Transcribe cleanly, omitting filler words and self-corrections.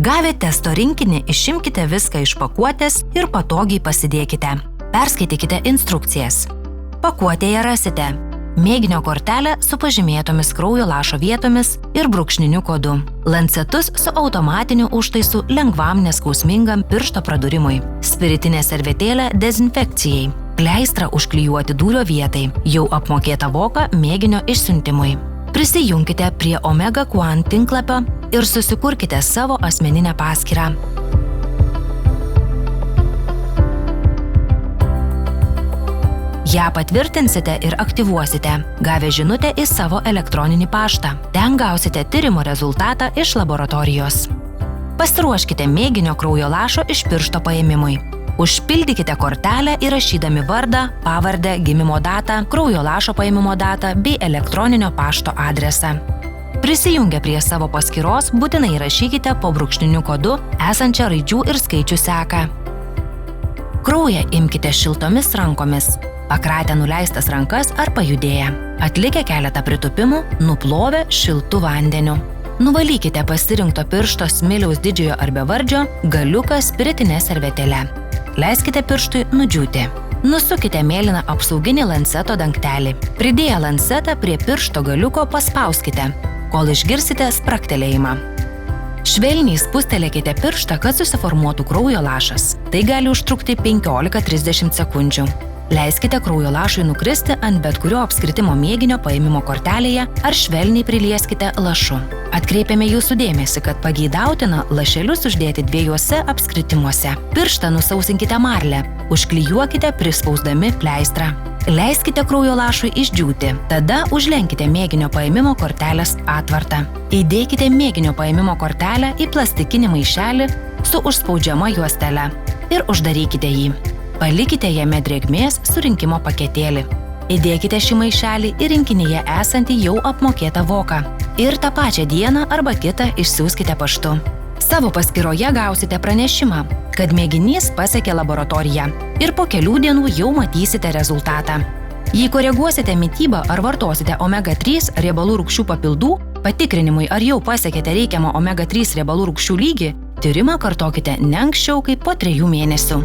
Gavę testo rinkinį, išimkite viską iš pakuotės ir patogiai pasidėkite. Perskaitykite instrukcijas. Pakuotėje rasite mėginio kortelę su pažymėtomis kraujo lašo vietomis ir brūkšniniu kodu, lancetus su automatiniu užtaisu lengvam neskausmingam piršto pradurimui, spiritinę servetėlę dezinfekcijai, kleistrą užklijuoti dūrio vietai, jau apmokėtą voką mėginio išsiuntimui. Prisijunkite prie Omega Quant tinklapio ir susikurkite savo asmeninę paskyrą. Ją patvirtinsite ir aktyvuosite, gavę žinutę į savo elektroninį paštą. Ten gausite tyrimo rezultatą iš laboratorijos. Pasiruoškite mėginio kraujo lašo iš piršto paėmimui. Užpildykite kortelę įrašydami vardą, pavardę, gimimo datą, kraujo lašo paėmimo datą bei elektroninio pašto adresą. Prisijungę prie savo paskyros, būtinai įrašykite po brūkšniniu kodu esančią raidžių ir skaičių seką. Kraują imkite šiltomis rankomis. Pakratę nuleistas rankas ar pajudėję. Atlikę keletą pritūpimų, nuplovę šiltu vandeniu. Nuvalykite pasirinkto piršto smiliaus didžiojo ar bevardžio galiuką spiritine servetėle. Leiskite pirštui nudžiūti. Nusukite mėlyną apsauginį lanceto dangtelį. Pridėję lancetą prie piršto galiuko paspauskite, kol išgirsite spragtelėjimą. Švelniai spustelėkite pirštą, kad susiformuotų kraujo lašas. Tai gali užtrukti 15–30 sekundžių. Leiskite kraujo lašui nukristi ant bet kurio apskritimo mėginio paėmimo kortelėje ar švelniai prilieskite lašu. Atkreipiame jūsų dėmesį, kad pageidautina lašelius uždėti 2 apskritimuose. Pirštą nusausinkite marle, užklijuokite prispausdami pleistrą. Leiskite kraujo lašui išdžiūti, tada užlenkite mėginio paėmimo kortelės atvartą. Įdėkite mėginio paėmimo kortelę į plastikinį maišelį su užspaudžiama juostele ir uždarykite jį. Palikite jame drėgmės surinkimo paketėlį. Įdėkite šį maišelį į rinkinyje esantį jau apmokėtą voką. Ir tą pačią dieną arba kitą išsiųskite paštu. Savo paskyroje gausite pranešimą, kad mėginys pasiekė laboratoriją ir po kelių dienų jau matysite rezultatą. Jei koreguosite mitybą ar vartosite omega-3 riebalų rūgščių papildų, patikrinimui ar jau pasiekėte reikiamą omega-3 riebalų rūgščių lygį, tyrimą kartokite ne anksčiau kaip po 3 mėnesių.